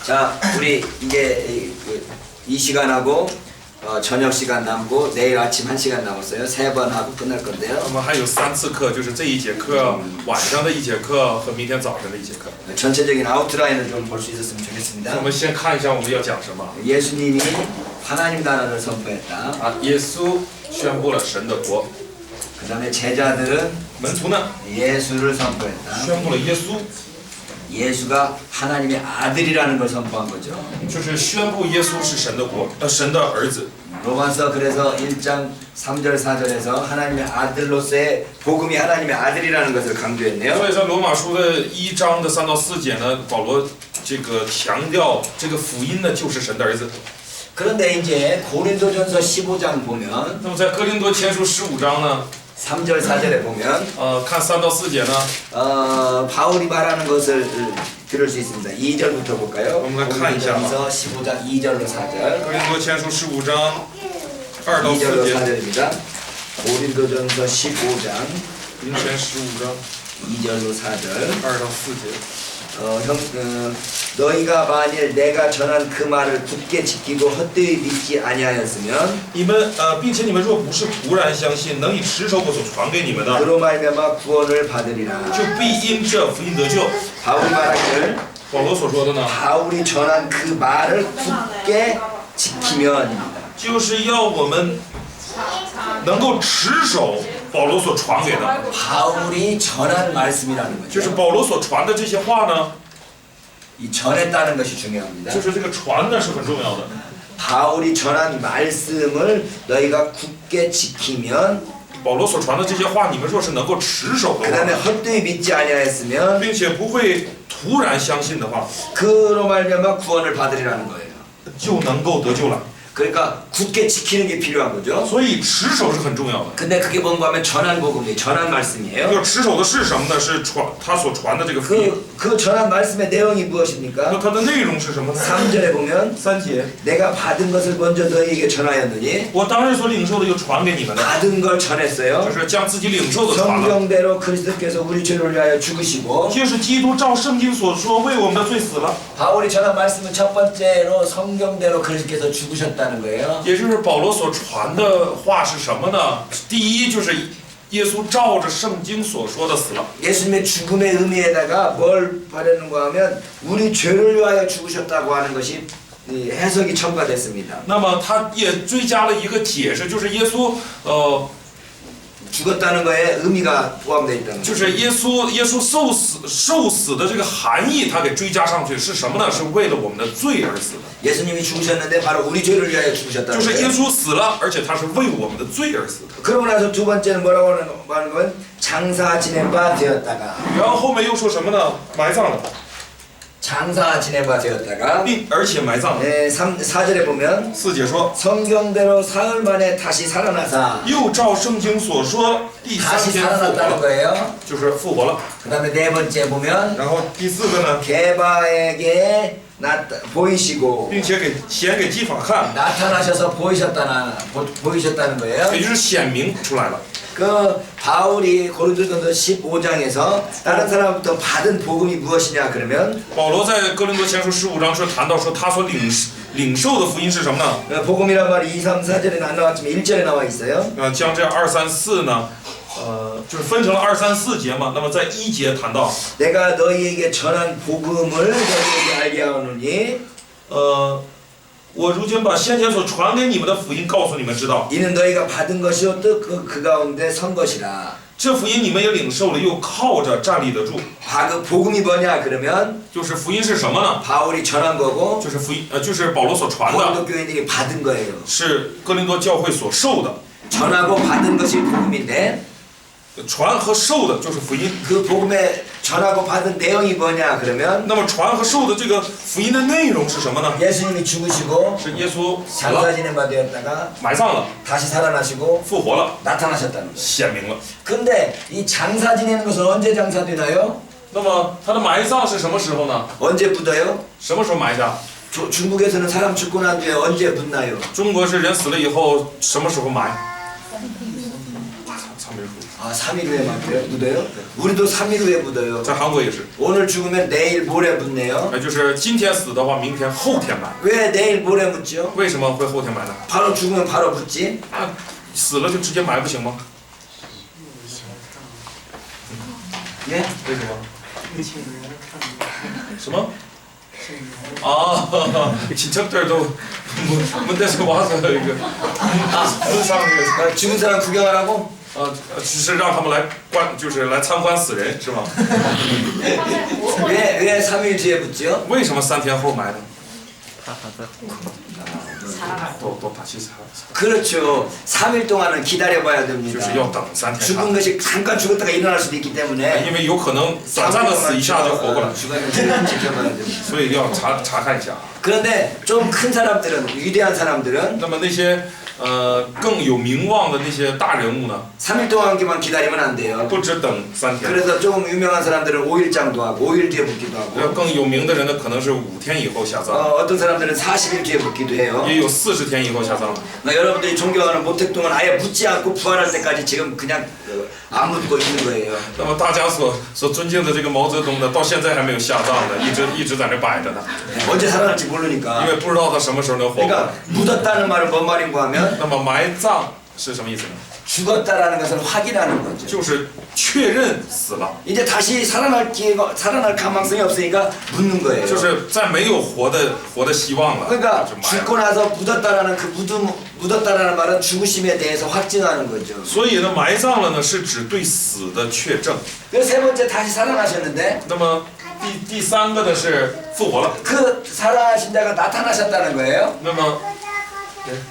자, 우리 이제 이 시간하고 저녁 시간 남고 내일 아침 1시간 남았어요. 3번 하고 끝날 건데요. 我们还有3次课，就是这一节课晚上的一节课和明天早上的一节课。 전체적인 아웃라인을 좀 볼 수 있었으면 我 좋겠습니다. 们先看一下我们要讲什么。 예수님이 하나님 나라를 선포했다. 啊，耶稣宣布了神的国， 그 다음에 제자들은 门徒呢 예수를 선포했다. 宣布了耶稣， 예수가 하나님의 아들이라는 걸 선포한 거죠. 就是宣布耶稣是神的国，神的儿子。 로마서 그래서 1장 3절 4절에서 하나님의 아들로서의 복음이 하나님의 아들이라는 것을 강조했네요. 所以在罗马书的1章的3到4节呢，保罗这个强调这个福音呢就是神的儿子。 그런데 이제 고린도전서 15장 보면 那么在哥林多前书15章呢， 3절 4절에 보면 看3到4节呢， 바울이 말하는 것을 들을 수 있습니다. 2절부터 볼까요? 고린도전서 15장 2절로 4절. 哥林多前书15章2到 2절로 4节。 4절입니다. 고린도전서 15장 哥林前15章 2절로 4절. 2到4节。 너희가 만일 내가 전한 그 말을 굳게 지키고 헛되이 믿지 아니하였으면 你们并且你们若不是突然相信，能以持守我所传给你们的， 그로 말미암아 구원을 받으리라. 就必因这福音得救。 바울이 말하기를 保罗所说的呢， 바울이 전한 그 말을 굳게 지키면 就是要我们能够持守保罗所传给的， 바울이 전한 말씀이라는 就是 거죠. 保罗所传的这些话呢， 이 전했다는 것이 중요합니다. 就是这个传呢是很重要的。 바울이 전한 말씀을 너희가 굳게 지키면 保罗所传的这些话，你们若是能够持守 그 的 다음에 话， 헛되이 믿지 아니하였으면 并且不会突然相信的话， 그로 말미암아 구원을 받으리라는 거예요. 就能够得救了。 그러니까 굳게 지키는 게 필요한 거죠. 所以持守是很重要的。 근데 그게 뭔가 하면 전한 복음이 전한 말씀이에요. 要持守的是什么呢？是他所传的这个福音。 그 전한 말씀의 내용이 那 무엇입니까? 它的内容是什么呢？ 3절에 보면 3节， 내가 받은 것을 먼저 너희에게 전하였느니 我当日所领受的又传给你们的， 받은 걸 전했어요. 就是将自己领受的传了。 성경대로 그리스도께서 우리 죄를 위하여 죽으시고 就是基督照圣经所说，为我们的罪死了。 바울이 전한 말씀은 첫 번째로 성경대로 그리스도께서 죽으셨다는 거예요. 也就是保羅所傳的話是什麼呢？第一就是耶穌照着聖經所說的死了。 예수님의 죽음의 의미에다가 뭘 바르는가 하면 우리 죄를 위하여 죽으셨다고 하는 것이 해석이 첨가됐습니다. 那么他也追加了一个解释，就是耶穌죽었다는 거에 의미가 포함되어 있다는 거예요. 就是耶稣受死的这个含义，他给追加上去是什么呢？是为了我们的罪而死的。 예수님이 죽으셨는데 바로 우리 죄를 위하여 就 죽으셨다는 是耶 거예요. 稣死了，而且他是为我们的罪而死的。 그러고 나서 두 번째는 뭐라고 하는 건 장사 지낸 바 되었다가 然后后面又说什么呢？埋葬了， 장사 지낸 바 되었다가 而且埋葬了。 4절에 보면 4节说， 성경대로 사흘 만에 다시 살아나사 又照圣经所说，第3 다시 天复活 살아났다는 了， 거예요. 就是复活了。 그 다음에 네 번째 보면 然后第4个呢， 게바에게 보이시고 并且显给基法看， 나타나셔서 보이셨다는 거예요. 也就是显明出来了。 그 바울이 고린도전서 15장에서 다른 사람부터 받은 복음이 무엇이냐 그러면 保罗在哥林多前书15章说谈到说他所领受的福音是什么呢？ 복음이란 말이 2, 3, 4절에는 안 나왔지만 1절에 나와 있어요. 将这2、3、4呢，就是分成了2、3、4节嘛。那么在1节谈到， 내가 너희에게 전한 복음을 너희에게 알게 하오노니 我如今把先前所传给你们的福音告诉你们知道， 이는 너희가 받은 것이요 또 그 가운데 선 것이라. 这福音你们也领受了，又靠着站立得住。 복음이 뭐냐 그러면 就是福音是什么呢？ 바울이 전한 거고 就是福音，就是保罗所传的， 고린도 교인들이 받은 거예요. 是哥林多教会所受的。 전하고 받은 것이 복음인데 传和受的就是福音。 그 복음에 전하고 받은 내용이 뭐냐 그러면 那么传和受的这个福音的内容是什么呢？ 예수님이 죽으시고 是耶稣死 장사 了， 지낸 바 되었다가 埋葬了， 다시 살아나시고 复活了， 나타나셨다는 거예요. 显明了。 근데 이 장사 지내는 것은 언제 장사되나요? 那么他的埋葬是什么时候呢？ 언제 묻어요? 什么时候埋下？ 중국에서는 사람 죽고 난 뒤에 언제 묻나요? 中国是人死了以后什么时候埋？300 아, 3일 후에만 묻어요? 우리도 3일 후에 묻어요. 在韩国也是， 오늘 죽으면 내일 모레 묻네요. 就是今天死的话，明天后天埋。 왜 내일 모레 묻죠? 为什么会后天埋呢？ 바로 죽으면 바로 묻지? 啊，死了就直接埋不行吗？ 예? 为什么？什么？아, 친척들도 문대에서 와서 이거 죽은 사람 구경하라고? 只是让他们来就是来参观死人，是吗？ 왜 3일 뒤에 묻죠? 为什么3天后埋呢？또 다시 그렇죠. 3일 동안은 기다려봐야 就 됩니다. 是要等3天。 죽은 것이 잠깐 죽었다가 일어날 수도 있기 때문에 因为有可能短暂的死一下就活过来， 죽음을 지켜봐야 됩니다. 所以要查看一下。 그런데 좀 큰 사람들은, 위대한 사람들은 那么那些更有名望的那些大人物呢， 3일 동안만 기다리면 안 돼요. 不只等3天。 그래서 좀 유명한 사람들은 5일장도 하고 5일 뒤에 묻기도 하고 更有名的人呢，可能是5天以后下葬， 어떤 사람들은 40일 뒤에 묻기도 해요. 也有40天以后下葬。 여러분들이 존경하는 모택동은 아예 묻지 않고 부활할 때까지 지금 그냥 안 묻고 있는 거예요. 那么大家所尊敬的这个毛泽东呢，到现在还没有下葬的，一直在那摆着呢， 언제 살아날지 모르니까. 因为不知道他什么时候能活过来。 그러니까 묻었다는 말은 뭔 말인고 하면 那么埋葬是什么意思呢？ 죽었다라는 것은 확인하는 거죠. 就是确认死了， 이제 다시 살아날 가망성이 없으니까 묻는 거예요. 就是再没有活的希望了， 그러니까 就埋了。 죽고 나서 묻었다라는 그 묻었다라는 말은 죽으심에 대해서 확증하는 거죠. 所以呢，埋葬了呢是指对死的确证。 그래서 세 번째 다시 살아나셨는데 那么第三个呢是复活了。 그 살아나신 자가 나타나셨다는 거예요. 那么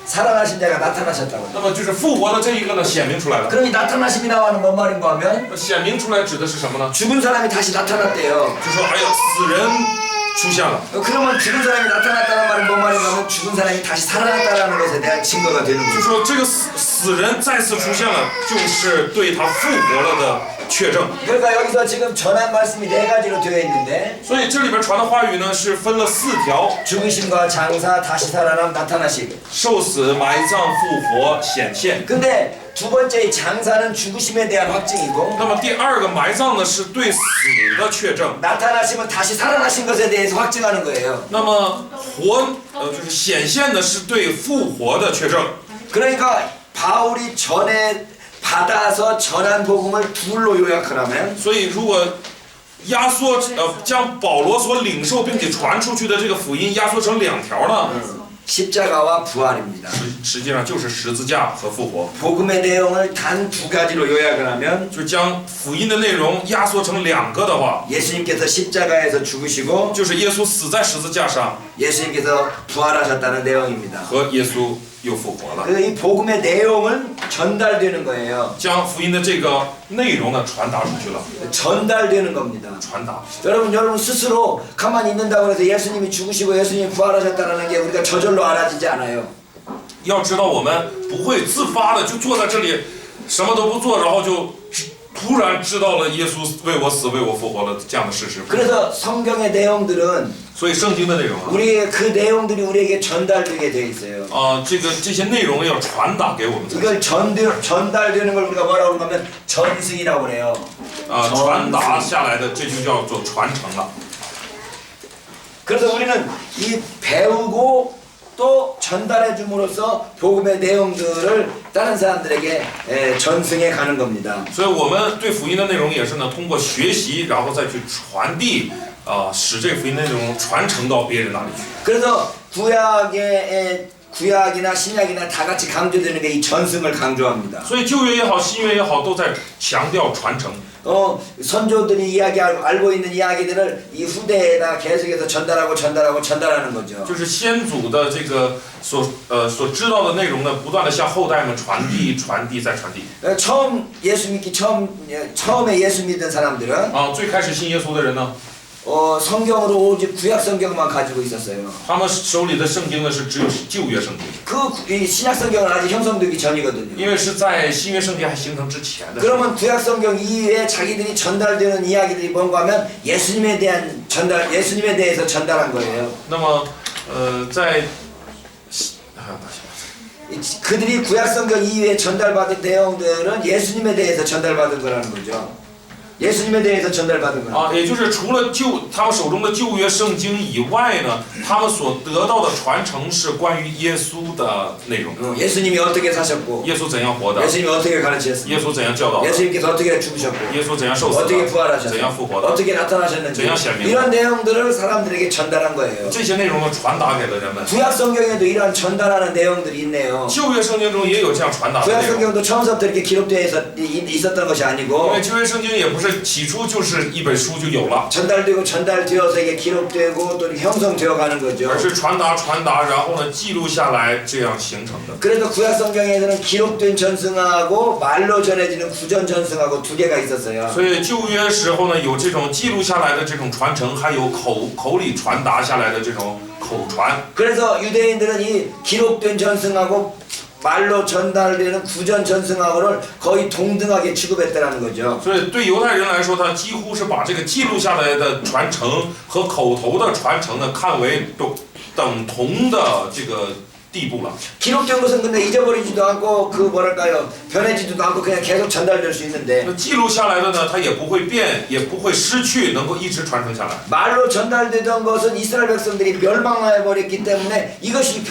살아나신 자가 나타나셨다고. 那么就是复活的这一个呢显明出来了。 그럼 이 나타나심이 나와는 뭔 말인고 하면 那显明出来指的是什么呢？ 죽은 사람이 다시 나타났대요. 就说哎呀，死人出现了。 그러면 죽은 사람이 나타났다는 말은 뭔 말인가 하면 죽은 사람이 다시 살아났다는 것에 대한 증거가 되는 就 거죠. 说这个死人再次出现了，就是对他复活了的确证。 그러니까 여기서 지금 전한 말씀이 네 가지로 되어 있는데 所以这里边传的话语呢是分了4条： 죽으심과 장사, 다시 살아남, 나타나심. 受死、埋葬、复活、显现。 근데 두 번째 이 장사는 죽으심에 대한 확증이고 那么第二个埋葬呢是对死的确证。 나타나심은 다시 살아나신 것에 대해서 확증하는 거예요. 那么就是显现的是对复活的确证。 그러니까 바울이 전에 받아서 전한 복음을 둘로 요약하라면 所以如果压缩将保罗所领受并且传出去的这个福音压缩成2条呢， 십자가와 부활입니다. 实际上就是十字架和复活。 복음의 내용을 단 두 가지로 요약을 하면 就将福音的内容压缩成2个的话， 예수님께서 십자가에서 죽으시고 就是耶稣死在十字架上， 예수님께서 부활하셨다는 내용입니다. 和耶稣又复活了， 이 복음의 내용은 전달되는 거예요. 将福音的这个内容呢传达出去了， 전달되는 겁니다. 传达。 여러분 스스로 가만히 있는다고 해서 예수님이 죽으시고 예수님이 부활하셨다는 게 우리가 저절로 알아지지 않아요. 要知道我们不会自发的就坐在这里，什么都不做，然后就突然知道了耶稣为我死、为我复活了这样的事实。 그래서 성경의 내용들은 所以圣经的内容啊， 우리의 그 내용들이 우리에게 전달되게 돼 있어요. 这些内容要传达给我们才行。 이걸 전달되는 걸 우리가 뭐라고 그러냐면 전승이라고 그래요. 传达下来的这就叫做传承了。 그래서 우리는 이 배우고 또 전달해 줌으로써 복음의 내용들을 다른 사람들에게 전승해 가는 겁니다. 所以我们对福音的内容也是呢，通过学习，然后再去传递，使这个福音内容传承到别人那里去。 그래서 구약이나 신약이나 다 같이 강조되는 게 이 전승을 강조합니다. 所以旧约也好，新约也好，都在强调传承。 선조들이 알고 있는 이야기들을 이 후대에다 계속해서 전달하는 거죠. 就是先祖的这个所知道的内容呢，不断的向后代们传递、再传递。 처음에 예수 믿은 사람들은 最开始信耶稣的人呢， 성경으로 오직 구약 성경만 가지고 있었어요. 他们手里的圣经呢是只有旧约圣经， 이 신약 성경은 아직 형성되기 전이거든요. 因为是在新约圣经还形成之前的。 그러면 구약 성경 이외에 자기들이 전달되는 이야기들이 뭔가 하면 예수님에 대해서 전달한 거예요. 那么在 그들이 구약성경 이후에 전달받은 내용들은 예수님에 대해서 전달받은 거라는 거죠. 예수님에 대해서 전달받은 거. 也就是除了他们手中的旧约圣经以外呢，他们所得到的传承是关于耶稣的内容。 예수님이 어떻게 사셨고, 耶稣怎样活的？ 예수님이 어떻게 가르치셨습니까? 耶稣怎样教导的？ 예수님께서 어떻게 죽으셨고, 耶稣怎样受死 어떻게 的？ 부활하셨고, 怎样复活的？ 어떻게 나타나셨는지 이런 내용들을 사람들에게 전달한 거예요. 这些内容呢，传达给了人们。 구약 성경에도 이러한 전달하는 내용들이 있네요. 旧约圣经中也有这样传达的 구약 内容。 성경도 처음부터 이렇게 기록되어 있었던 것이 因 아니고 为旧约圣经也不是起初就是一本书就有了， 전달되고 전달되어서 이게 기록되고 또 형성되어 가는 거죠. 而是传达，然后呢记录下来，这样形成的。 그래서 구약 성경에서는 기록된 전승하고 말로 전해지는 구전 전승하고 두 개가 있었어요. 所以旧约时候呢，有这种记录下来的这种传承，还有口里传达下来的这种口传。 그래서 유대인들은 이 기록된 전승하고 말로 전달되는 구전 전승하고를 거의 동등하게 취급했다는 거죠. 所以对犹太人来说，他几乎是把这个记录下来的传承和口头的传承呢，看为等同的这个地步了。 기록된 것은 근데 잊어버리지도 않고 그 뭐랄까요 변해지지도 않고 그냥 계속 전달될 수 있는데 那记录下来的呢，它也不会变，也不会失去，能够一直传承下来。 말로 전달되던 것은 이스라엘 백성들이 멸망해 버렸기 때문에 이것이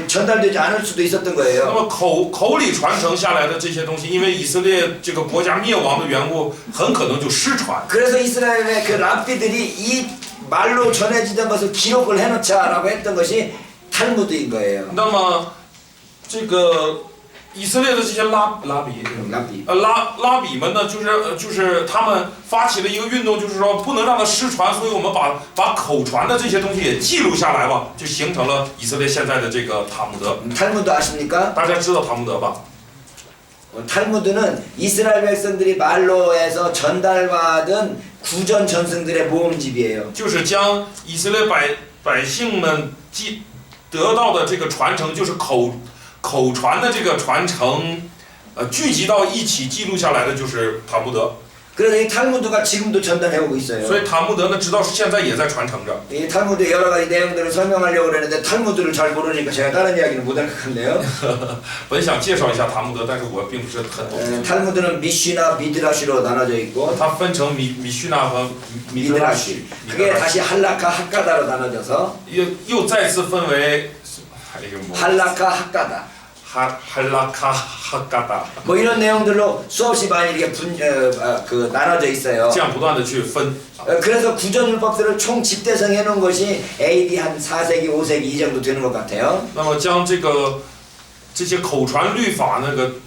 전달되지 않을 수도 있었던 那 거예요. 么口里传承下来的这些东西，因为以色列这个国家灭亡的缘故，很可能就失传。 그래서 이스라엘의 그 랍비들이 이 말로 전해지던 것을 기록을 해놓자라고 했던 것이 탈무드인 거예요. 那么这个以色列的这些拉比 랍비. 拉比们呢，就是他们发起了一个运动，就是说不能让它失传，所以我们把口传的这些东西也记录下来吧，就形成了以色列现在的这个塔木德。 탈무드 아십니까? 大家知道塔木德吧？ 탈무드는 이스라엘 백성들이 말로 해서 전달받은 구전 전승들의 모음집이에요. 就是将以色列百姓们得到的这个传承，就是口传的这个传承，聚集到一起记录下来的就是塔木德。 그래서 이 탈무드가 지금도 전달해오고 있어요. 所以塔木德呢，直到现在也在传承着。 이 탈무드의 여러 가지 내용들을 설명하려고 그러는데 탈무드를 잘 모르니까 제가 다른 이야기는 못할 것 같네요. 本想介绍一下塔木德，但是我并不是很懂。 탈무드는 미쉬나 미드라시로 나눠져 있고 它分成米须纳和米德拉许， 그게 다시 할라카 학가다로 나눠져서 又再次分为，还有뭐 할라카 학가다. 할라카 하가다， 뭐 이런 내용들로 수없이 많이 이렇게 나눠져 있어요. 这样不断的去分。 그래서 구전율법들을 총 집대성해 놓은 것이 AD 한 4세기, 5세기 이 정도 되는 것 같아요. 那么将这些口传律法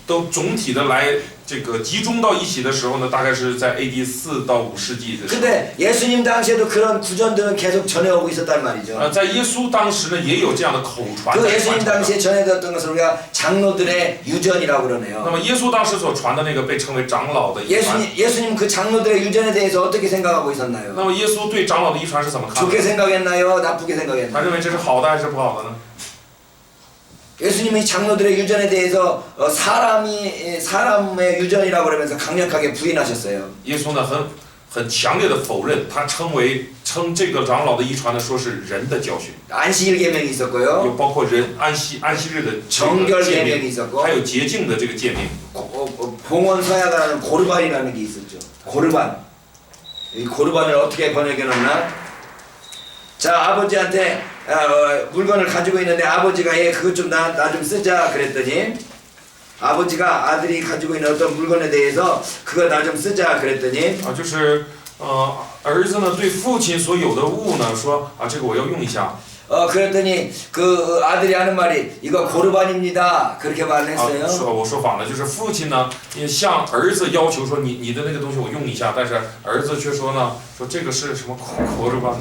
都总体的来这个集中到一起的时候呢，大概是在 AD 4到5世纪的时候。 근데 예수님 당시에도 그런 구전들은 계속 전해오고 있었단 말이죠. 在耶稣当时呢，也有这样的口传 그 的 예수님 传承。 당시에 전해졌던 것을 우리가 장로들의 유전이라고 那 그러네요. 么耶稣当时所传的那个被称为长老的遗传。 예수님 그 장로들의 유전에 대해서 어떻게 생각하고 있었나요? 那么耶稣对长老的遗传是怎么看 좋게 的？ 생각했나요? 나쁘게 他 생각했나요? 认为这是好的还是不好的呢？ 예수님이 장로들의 유전에 대해서 사람의 유전이라고 그러면서 강력하게 부인하셨어요. 耶稣呢很强烈的否认，他称这个长老的遗传呢说是人的教训， 안식일 계명이 有 있었고요. 包括人安息日的这 정결 个诫 계명이 命， 있었고 还有洁净的这个诫命。 봉헌 서야가라는 고르반이라는 게 있었죠. 고르반. 이 고르반을 어떻게 번역해 놨나? 자, 아버지한테 물건을 가지고 있는데 아버지가 얘 그것 좀 나 좀 쓰자 그랬더니 아버지가 아들이 가지고 있는 어떤 물건에 대해서 그거 나 좀 쓰자 그랬더니 就是儿子呢对父亲所有的物呢说这个我要用一下。 그랬더니 그 아들이 하는 말이 이거 고르반입니다. 그렇게 말을 했어요. 我说反了，就是父亲呢也向儿子要求说你的那个东西我用一下，但是儿子却说呢说这个是什么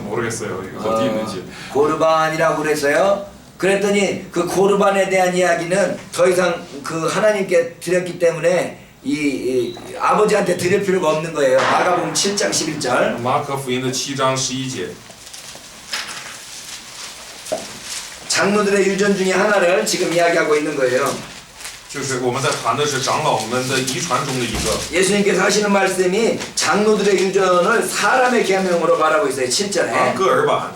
모르겠어요 이거 어디 있는지. 고르반이라고 그랬어요. 그랬더니 그 고르반에 대한 이야기는 더 이상 그 하나님께 드렸기 때문에 이 아버지한테 드릴 필요가 없는 거예요. 마가복음 7장 11절. 马可福音的7章11节。 장로들의 유전 중에 하나를 지금 이야기하고 있는 거예요. 就是我们在谈的是长老们的遗传中的一个。 예수님께서 하시는 말씀이 장로들의 유전을 사람의 계명으로 말하고 있어요. 7절에. 个儿版。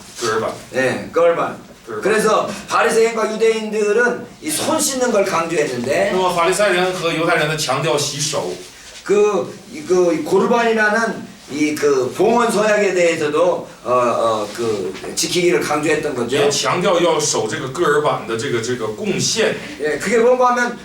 네, 걸반. 그래서 바리새인과 유대인들은 이 손 씻는 걸 강조했는데 那么法利赛人和犹太人呢强调洗手， 그 고르반이라는 이 봉헌 서약에 대해서도 지키기를 강조했던 也 거죠. 强调要守这个戈尔版的这个贡献， 예, 그게 뭔가 하면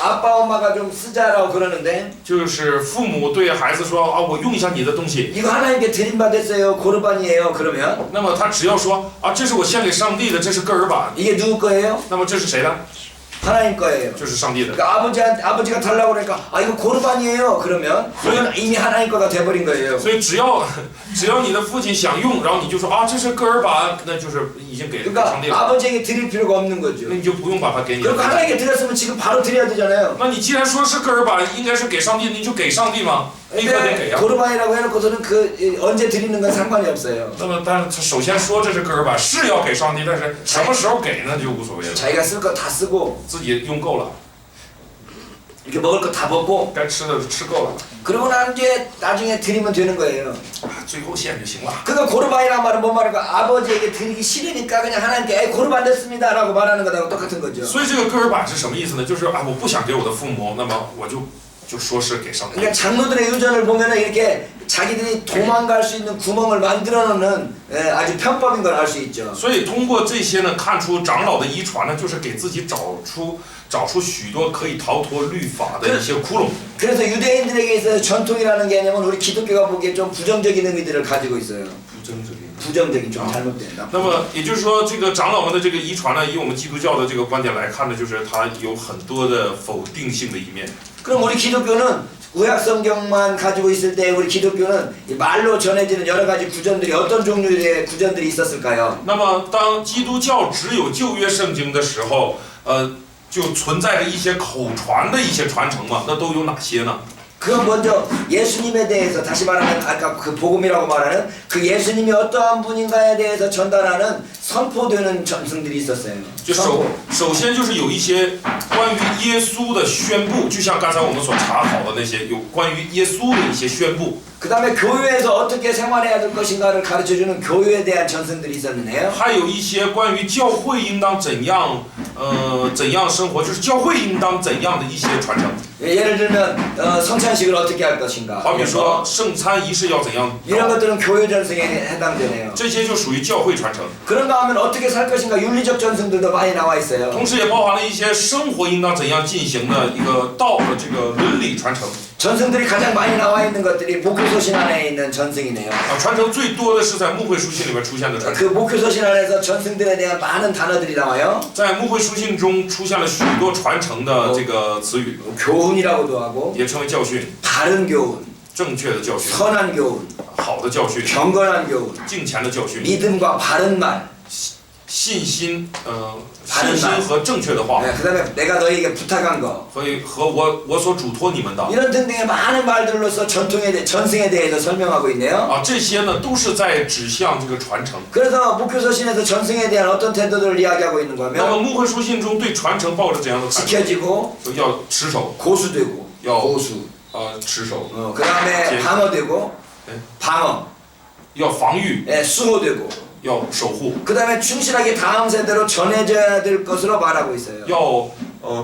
아빠 엄마가 좀 쓰자라고 그러는데 就是父母对孩子说啊，我用一下你的东西， 이거 하나님께 드림받았어요. 고르반이에요. 그러면 那么他只要说啊，这是我献给上帝的，这是戈尔版， 이게 누구 거예요? 那么这是谁的？ 하나님 거예요. 就是上帝的。 그러니까 아버지가 달라고 그러니까 아 이거 고르반이에요. 그러면 그건 이미 하나님 거가 돼버린 거예요. 所以只要你的父亲想用，然后你就说啊，这是戈尔版，那就是已经给上 그러니까 帝了， 아버지에게 드릴 필요가 없는 那 거죠. 你就不用把它给你的 그리고 。 하나님께 드렸으면 지금 바로 드려야 되잖아요. 那你既然说是戈尔版，应该是给上帝，你就给上帝嘛，立刻得给 근데 啊。 고르반이라고 해놓고서는 언제 드리는 건 상관이 없어요. 那么，但是他首先说这是戈尔版，是要给上帝，但是什么时候给呢就无所谓了， 자기가 쓸 거 다 쓰고 自己用够了， 이렇게 먹을 거 다 먹고 该吃的吃够了， 그러고 난 이제 나중에 드리면 되는 거예요. 啊，最后献就行了。 그러니까 고르반이라는 말은 뭔 말인가? 아버지에게 드리기 싫으니까 그냥 하나님께 에이, 고르반 됐습니다라고 말하는 거하고 똑같은 거죠. 所以这个戈尔版是什么意思呢？就是啊，我不想给我的父母，那么我就说是给上帝。 그러니까 장로들의 유전을 보면은 이렇게 자기들이 도망갈 수 있는 구멍을 만들어 놓는 아주 편법인 걸 알 수 있죠. 所以通过这些呢，看出长老的遗传呢，就是给自己找出许多可以逃脱律法的一些窟窿。 그래서 유대인들에게 있어서 전통이라는 개념은 우리 기독교가 보기에 좀 부정적인 의미들을 가지고 있어요. 부정적인 좀 잘못된다. 那么也就是说，这个长老们的这个遗传呢，以我们基督教的这个观点来看呢，就是它有很多的否定性的一面。 그럼 우리 기독교는 구약 성경만 가지고 있을 때 우리 기독교는 이 말로 전해지는 여러 가지 구전들이 어떤 종류의 구전들이 있었을까요? 那么当基督教只有旧约圣经的时候，就存在着一些口传的一些传承嘛，那都有哪些呢？ 그건 먼저 예수님에 대해서 다시 말하면 아까 그 복음이라고 말하는 그 예수님이 어떠한 분인가에 대해서 전달하는 선포되는 전승들이 있었어요. 就首先就是有一些关于耶稣的宣布，就像刚才我们所查考的那些有关于耶稣的一些宣布。 그 다음에 교회에서 어떻게 생활해야 될 것인가를 가르쳐주는 교회에 대한 전승들이 있었는데요. 还有一些关于教会应当怎样生活，就是教会应当怎样的一些传承。 예를 들면 성찬식을 어떻게 할 것인가. 好比说圣餐仪式要怎样， 이런 것들은 교회 전승에 해당되네요. 这些就属于教会传承。 그런가 하면 어떻게 살 것인가 윤리적 전승들도 많이 나와 있어요. 同时也包含了一些生活应当怎样进行的一个道的这个伦理传承。 전승들이 가장 많이 나와 있는 것들이 목교서신 안에 있는 전승이네요. 传承最多的是在牧会书信里面出现的传承。 그 목교서신 안에서 전승들에 대한 많은 단어들이 나와요. 在牧会书信中出现了许多传承的这个词语， 교훈이라고도 하고 也称为教训， 바른 교훈, 正确的教训， 선한 교훈, 好的教训， 경건한 교훈, 敬虔的教训， 믿음과 바른 말. 信心和正确的话， 네, 그다음에 내가 너희에게 부탁한 거. 和我所嘱托你们的 이런 등등의 많은 말들로서 전승에 대해서 설명하고 있네요. 啊，这些呢都是在指向这个传承。 그래서 목교서신에서 전승에 대한 어떤 태도들을 이야기하고 있는 那么 거면 牧会书信中对传承抱着怎样的态度？ 지켜지고 要持守， 고수되고 要 고수. 持守， 그다음에 방어되고 네. 방어. 要防御， 수호되고 要守护， 그다음에 충실하게 다음 세대로 전해져야 될 것으로 말하고 있어요. 要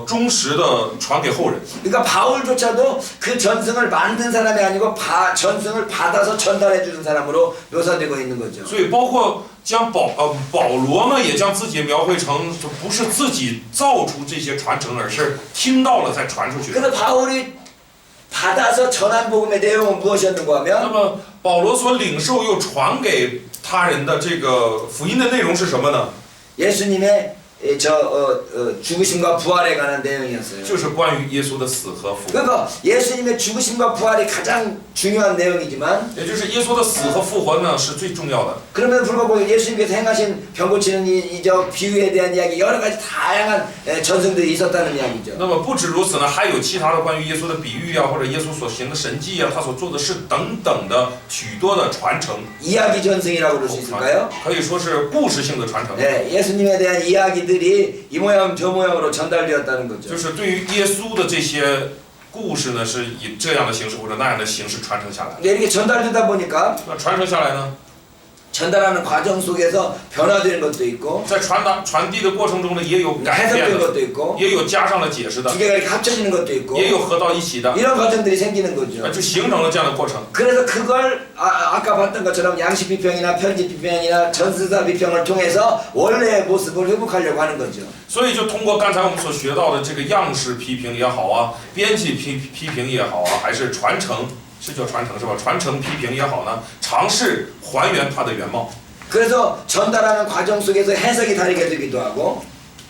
忠实的传给后人。 그러니까 바울조차도 그 전승을 만든 사람이 아니고 전승을 받아서 전달해 주는 사람으로 묘사되고 있는 거죠. 所以包括将保罗呢，也将自己描绘成就不是自己造出这些传承，而是听到了再传出去。 그래서 바울이 받아서 전한 복음의 내용은 무엇이었는가 那 하면 么保罗所领受又传给他人的这个福音的内容是什么呢？ 예수님의 죽으심과 부활에 관한 내용이었어요. 就是关于耶稣的死和复活， 그러니까 예수님의 죽으심과 부활이 가장 중요한 내용이지만 也就是耶稣的死和复活呢是最重要的。 그럼에도 불구하고 예수님께서 행하신 병 고치는 이적 비유에 대한 이야기 여러 가지 다양한 전승들이 있었다는 이야기죠. 那么不止如此呢，还有其他的关于耶稣的比喻啊，或者耶稣所行的神迹啊，他所做的事等等的许多的传承。 이야기 전승이라고 부를 수 있을까요? 可以说是故事性的传承。 네, 예수님에 대한 이야기들이 이 모양 저 모양으로 전달되었다는 거죠. 就是对于耶稣的这些故事呢，是以这样的形式或者那样的形式传承下来。 이렇게 전달되다 보니까 那传承下来呢， 전달하는 과정 속에서 변화되는 것도 있고 在传递的过程中呢，也有改变 해석된 的， 것도 있고 也有加上了解释的 두 ， 개가 이렇게 합쳐지는 것도 있고 也有合到一起的， 이런 과정들이 생기는 거죠. 就形成了这样的过程。 그래서 그걸 아까 봤던 것처럼 양식 비평이나 편집 비평이나 전승사 비평을 통해서 원래의 모습을 회복하려고 하는 거죠. 所以就通过刚才我们所学到的这个样式批评也好啊，编辑批评也好啊，还是传承，是叫传承是吧？传承批评也好呢，尝试还原它的原貌。 그래서 전달하는 과정 속에서 해석이 다르게 되기도 하고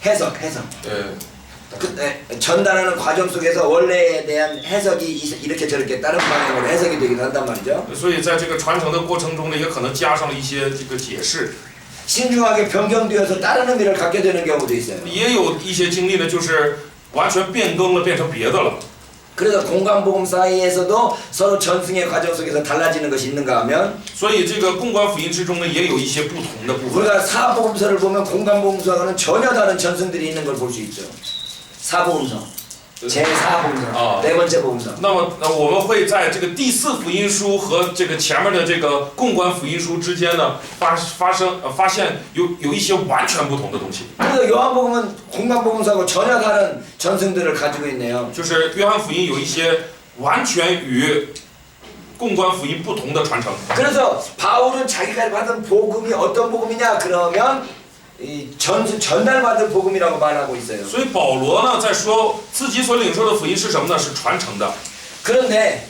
해석 呃， 전달하는 과정 속에서 원래에 대한 해석이 이렇게 저렇게 다른 방향으로 해석이 되기도 한단 말이죠. 所以在这个传承的过程中呢，也可能加上了一些这个解释， 신중하게 변경되어서 다른 의미를 갖게 되는 경우도 있어요. 也有一些经历呢，就是完全变更了，变成别的了。 그래서 공간복음 사이에서도 서로 전승의 과정 속에서 달라지는 것이 있는가 하면 所以这个共观福音之中呢，也有一些不同的部分。 우리가 사복음서를 보면 공간복음서와는 전혀 다른 전승들이 있는 걸 볼 수 있죠. 사복음서, 제4복음서, 네 번째 복음서. 那么，我们会在这个第四福音书和这个前面的这个共观福音书之间呢，发现有一些完全不同的东西。 그래서 요한복음은 공간복음서하고 전혀 다른 전승들을 가지고 있네요. 就是约翰福音有一些完全与共观福音不同的传承。 그래서 바울은 자기가 받은 복음이 어떤 복음이냐 그러면 이 전달받은 복음이라고 말하고 있어요. 所以保罗呢，在说自己所领受的福音是什么呢？是传承的。 그런데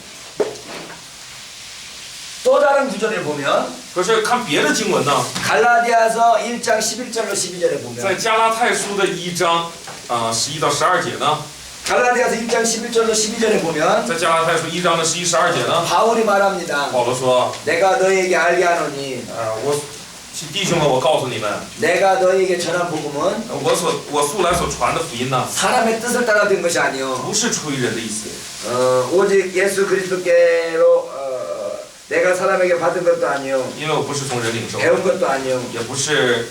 또 다른 구절을 보면 可是看别的经文呢， 갈라디아서 1장 11절로 12절에 在 보면 加拉太书的1章11到12节呢， 갈라디아서 1장 11절로 12절에 보면 在加拉太书1章的11、12节呢， 바울이 말합니다. 保罗说， 내가 너에게 알게 하노니 弟兄们，我告诉你们， 내가 너에게 전한 복음은 我素来所传的福音呢， 사람의 뜻을 따라 된 것이 아니요 不是出于人的意思， 오직 예수 그리스도께로 내가 사람에게 받은 것도 아니요 因为我不是从人领受的， 배운 것도 아니요 也不是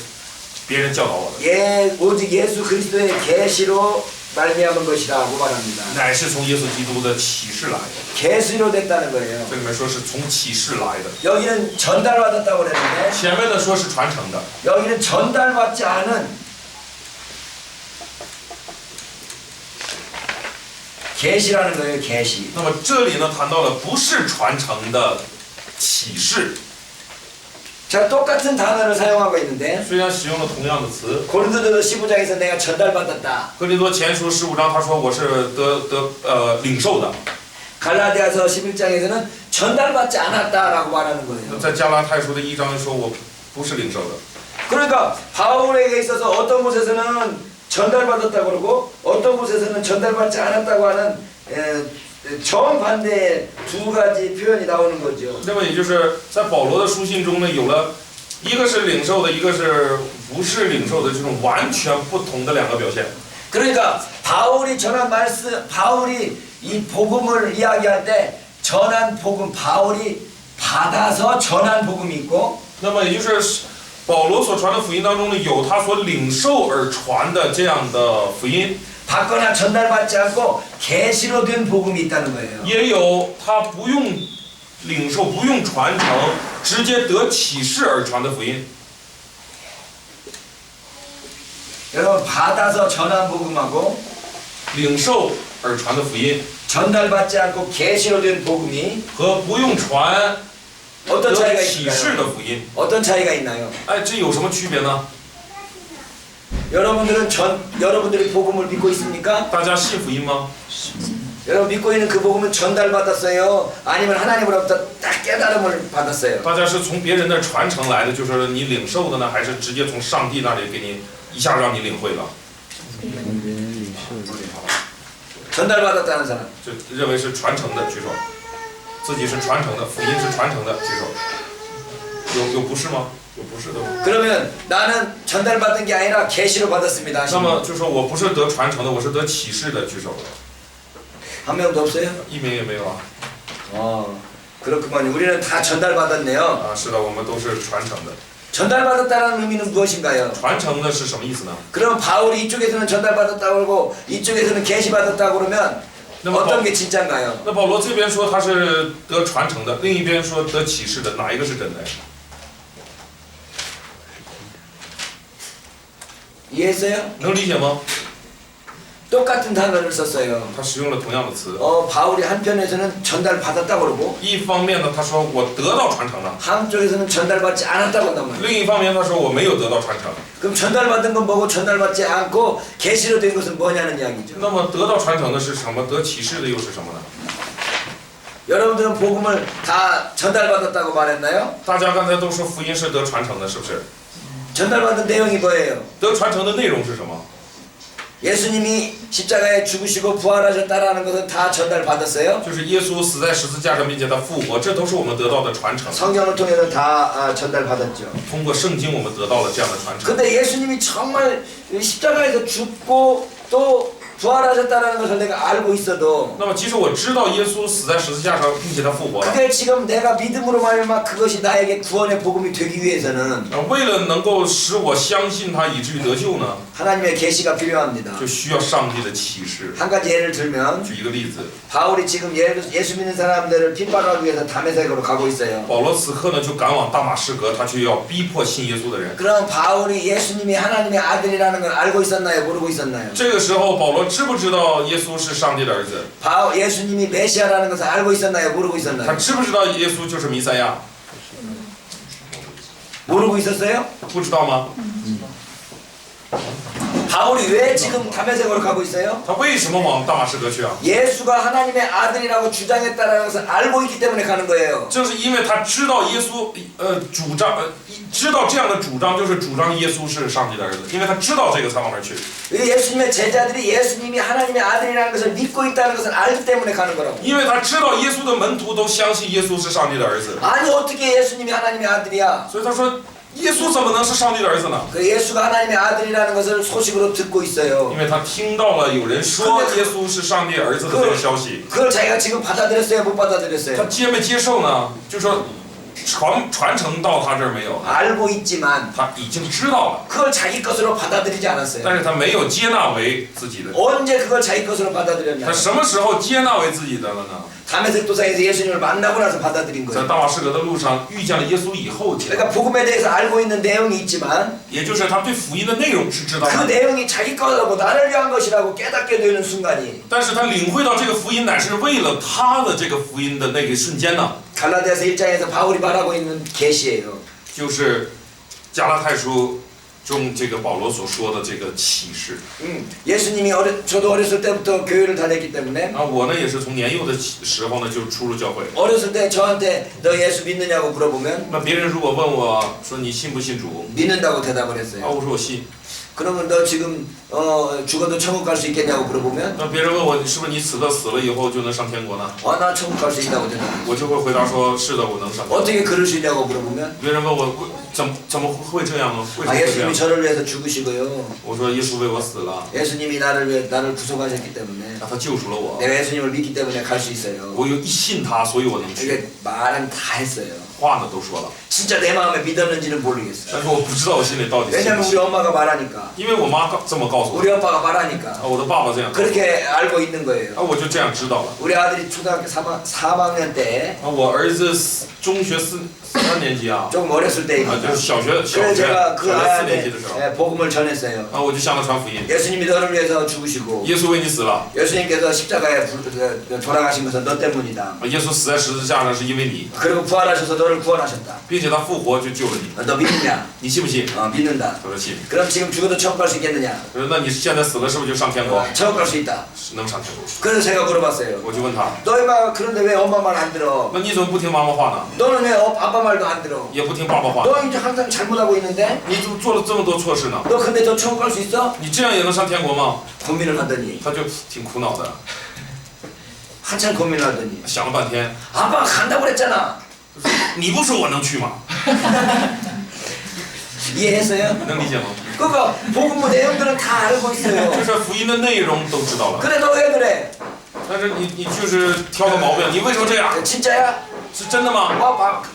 别人教导我的， 오직 예수 그리스도의 계시로 말미암은 것이라고 말합니다. 乃是从耶稣基督的启示来的。 계시로 됐다는 거예요. 这里面说是从启示来的， 여기는 전달받았다고 그랬는데 前面的说是传承的， 여기는 전달받지 않은 계시라는 거예요. 계시. 那么这里呢谈到了不是传承的启示， 자, 똑같은 단어를 사용하고 있는데 虽然使用了同样的词， 고린도전서 15장에서 내가 전달받았다. 哥林多前书15章他说我是领受的， 갈라디아서 11장에서는 전달받지 않았다라고 말하는 거예요. 在加拉太书的1章说我不是领受的。 그러니까 바울에게 있어서 어떤 곳에서는 전달받았다고 그러고 어떤 곳에서는 전달받지 않았다고 하는 정반대의 두 가지 표현이 나오는 거죠. 那么也就是在保罗的书信中呢，有了一个是领受的，一个是不是领受的这种完全不同的两个表现。 그러니까 바울이 전한 말씀, 바울이 이 복음을 이야기할 때 전한 복음, 바울이 받아서 전한 복음이 있고 那么也就是保罗所传的福音当中呢，有他所领受而传的这样的福音， 받거나 전달받지 않고 계시로 된 복음이 있다는 거예요. 也有他不用领受、不用传承，直接得启示而传的福音。 여러분 받아서 전한 복음하고 领受而传的福音 전달받지 않고 계시로 된 복음이 和不用传 어떤 得 차이가 启示 있나요? 的福音， 어떤 차이가 있나요? 哎，这有什么区别呢？ 여러분들이 복음을 믿고 있습니까? 大家信福音吗？ 여러분 믿고 있는 그 복음은 전달받았어요? 아니면 하나님으로부터 딱 깨달음을 받았어요? 大家是从别人那儿传承来的，就是你领受的呢，还是直接从上帝那里给你一下让你领会了？ 전달받았다는 사람. 就认为是传承的举手，自己是传承的，福音是传承的举手。有不是吗？有不是的吗？ 그러면 나는 전달받은 게 아니라 계시로 받았습니다. 那么就说我不是得传承的，我是得启示的举手。 한 명도 없어요? 一名也没有啊。 그렇구만. 우리는 다 전달받았네요. 啊，是的，我们都是传承的。 전달받았다는 의미는 무엇인가요? 传承的是什么意思呢？ 그럼 바울이 이쪽에서는 전달받았다고 그러고 이쪽에서는 계시받았다고 그러면 어떤 게 진짜인가요? 那保罗这边说他是得传承的，另一边说得启示的，哪一个是真的？ 이해했어요? 能理解吗？ 똑같은 단어를 썼어요. 他使用了同样的词。 바울이 한편에서는 전달받았다고 그러고 一方面呢，他说我得到传承了； 한쪽에서는 전달받지 않았다고 한단 말이에요. 另一方面，他说我没有得到传承。 그럼 전달받은 건 뭐고 전달받지 않고 계시로 된 것은 뭐냐는 이야기죠. 那么得到传承的是什么？得启示的又是什么呢？ 여러분들은 복음을 다 전달받았다고 말했나요? 大家刚才都说福音是得传承的，是不是？ 전달받은 내용이 뭐예요? 得传承的内容是什么？ 예수님이 십자가에 죽으시고 부활하셨다라는 것은 다 전달받았어요. 就是耶稣死在十字架上，并且他复活，这都是我们得到的传承。 성경을 통해서 다 전달받았죠. 通过圣经，我们得到了这样的传承。 근데 예수님이 정말 십자가에서 죽고 또 부활하셨다는 것을 내가 알고 있어도 那么，即使我知道耶稣死在十字架上，并且他复活了， 그게 지금 내가 믿음으로 말미암아 그것이 나에게 구원의 복음이 되기 위해서는 为了能够使我相信他，以至于得救呢， 하나님의 계시가 필요합니다. 就需要上帝的启示。 한 가지 예를 들면 举一个例子， 바울이 지금 예수 믿는 사람들을 핍박하기 위해서 다메섹으로 가고 있어요. 保罗此刻呢就赶往大马士革，他却要逼迫信耶稣的人。 그럼 바울이 예수님이 하나님의 아들이라는 걸 알고 있었나요? 모르고 있었나요? 这个时候，保罗知不知道耶稣是上帝的儿子？ 예수님이 메시아라는 것을 알고 있었나요? 모르고 他 있었나요? 知不知道耶稣就是弥赛亚？ 모르고 있었어요? 不知道吗？ 바울이 왜 지금 다메섹으로 가고 있어요? 他为什么往大马士革去啊？ 예수가 하나님의 아들이라고 주장했다라는 것을 알고 있기 때문에 가는 거예요. 正是因为他知道耶稣，主张，知道这样的主张，就是主张耶稣是上帝的儿子，因为他知道这个才往那儿去。 예수님의 제자들이 예수님이 하나님의 아들이라는 것을 믿고 있다는 것을 알기 때문에 가는 거라고. 因为他知道耶稣的门徒都相信耶稣是上帝的儿子， 아니 어떻게 예수님이 하나님의 아들이야? 所以他说耶稣怎么能是上帝的儿子呢？ 그 예수가 하나님의 아들이라는 것을 소식으로 듣고 있어요. 因为他听到了有人说耶稣是上帝儿子的这个消息， 그걸 자기가 지금 받아들였어요? 못 他 받아들였어요? 接没接受呢？就说传承到他这儿没有， 알고 있지만 他已经知道了， 그걸 자기 것으로 받아들이지 않았어요. 但是他没有接纳为自己的。 언제 그걸 자기 것으로 他 받아들였냐? 什么时候接纳为自己的了呢？ 다메섹 도상에서 예수님을 만나고 나서 받아들인 在 거예요. 大马士革的路上遇见了耶稣以后， 그러니까 복음에 대해서 알고 있는 내용이 있지만 也就是他对福音的内容是知道 그 的， 내용이 자기 거라고 나를 위한 것이라고 깨닫게 되는 순간이 但是他领会到这个福音乃是为了他的这个福音的那个瞬间呢， 갈라디아서 1장에서 바울이 말하고 있는 계시예요. 就是加拉太书中这个保罗所说的这个启示。 예수님이 저도 어렸을 때부터 교회를 다녔기 때문에 啊，我呢也是从年幼的时候呢就出入教会。 어렸을 때 저한테 너 예수 믿느냐고 물어보면 那别人如果问我说你信不信主？ 믿는다고 대답을 啊， 했어요. 我说我信。 그러면 너 지금 죽어도 천국 갈 수 있겠냐고 물어보면 那别人问我是不是你死了以后就能上天国呢？ 나 천국 갈 수 있다고 대답해요. 我就会回答说是的，我能上天国。 어떻게 그럴 수 있냐고 물어보면 别人问我怎么会这样呢？为什么会这样？ 예수님이 저를 위해서 죽으시고요. 我说耶稣为我死了， 예수님이 나를 구속하셨기 때문에 他救赎了我， 내가 예수님을 믿기 때문에 갈 수 있어요. 我又一信他，所以我能去。 이게 말은 다 했어요. 话呢都说了， 진짜 내 마음에 믿었는지는 모르겠어요. 但是我不知道我心里到底信 왜냐면 不 우리 信， 엄마가 말하니까 因为我妈这么告诉我， 우리 아빠가 말하니까 啊，我的爸爸这样告诉 그렇게 알고 있는 거예요. 我，啊，我就这样知道了。 우리 아들이 초등학교 3학년 때 啊，我儿子中学三年级啊， 조금 어렸을 때 啊，就是 얘기죠. 小学 그래서 제가 그 4年级 아이한테 的时候， 복음을 전했어요. 啊，我就向他传福音， 예수님이 너를 위해서 죽으시고 耶稣为你死了， 예수님께서 십자가에 돌아가신 것은 너 때문이다. 啊，耶稣死在十字架上是因为你， 그리고 부활하셔서 너를 구원하셨다. 并且他复活就救了你， 너 믿느냐? 你信不信？ 믿는다. 他说信。 그럼 지금 죽어도 천국 갈 수 있겠느냐? 我说那你现在死了是不是就上天国？ 천국 갈 수 있다. 是能上天国。 그래서 제가 물어봤어요. 我就问他， 너희 마 그런데 왜 엄마 말 안 들어? 那你怎么不听妈妈话呢？ 너는 왜 아빠 말도 안 들어? 也不听爸爸话呢？ 너 이제 항상 잘못하고 있는데? 你怎么做了这么多错事呢？ 너 근데 저 천국 갈 수 있어? 你这样也能上天国吗？ 고민을 하더니 他就挺苦恼的， 한참 고민을 하더니 想了半天。 아빠가 간다고 그랬잖아. 你不说我能去吗？ 이해했어요? 能理解吗？ 그러니까 복음 내용들은 다 알고 就 있어요. 是福音的内容都知道了， 그래 너 왜 그래? 但是你就是挑个毛病，你为什么这样？ 진짜야? 是真的吗？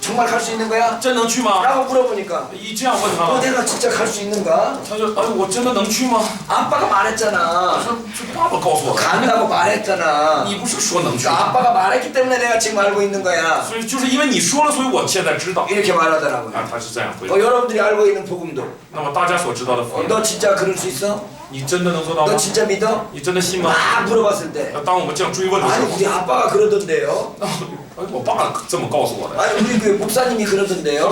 정말 갈 수 있는 거야? 真能去吗？ 라고 물어보니까 一这样问他了， 내가 진짜 갈 수 있는가? 他说：“哎，我真的能去吗？” 아빠가 我 말했잖아. 说：“是爸爸告诉我的， 간다고 말했잖아. 你不是说能去 그 吗？ 아빠가 말했기 때문에 내가 지금 알고 있는 거야. 所以就是因为你说了，所以我现在知道。 이렇게 말하더라고요. 啊，他是这样回答。 여러분들이 알고 있는 복음도 那么大家所知道的福音， 너 진짜 그럴 수 있어? 你真的能做到 너 吗？ 진짜 믿어? 你真的信吗？ 막 물어봤을 때 当我们这样追问的时 아니 候， 우리 아빠가 그러던데요. 我爸这么告诉我的， 아니 우리 그 목사님이 或者 그러던데요.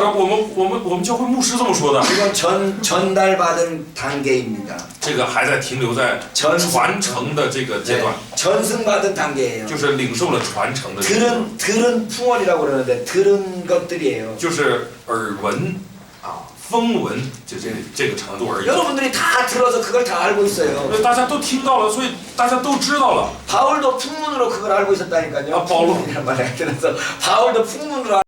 我们教会牧师这么说的， 이건 전달받은 단계입니다. 这个还在停留在传承的这个阶段， 전승받은 단계예요. 就是领受了传承的阶段， 들은 풍월이라고 그러는데 들은 것들이에요. 就是耳闻啊，风闻，就这个程度而已。 여러분들이 다 들어서 그걸 다 알고 있어요. 大家都听到了，所以大家都知道了。 바울도 풍문으로 그걸 알고 있었다니까요. 아, 바울도? 풍문이란 말을 들어서 바울도 풍문으로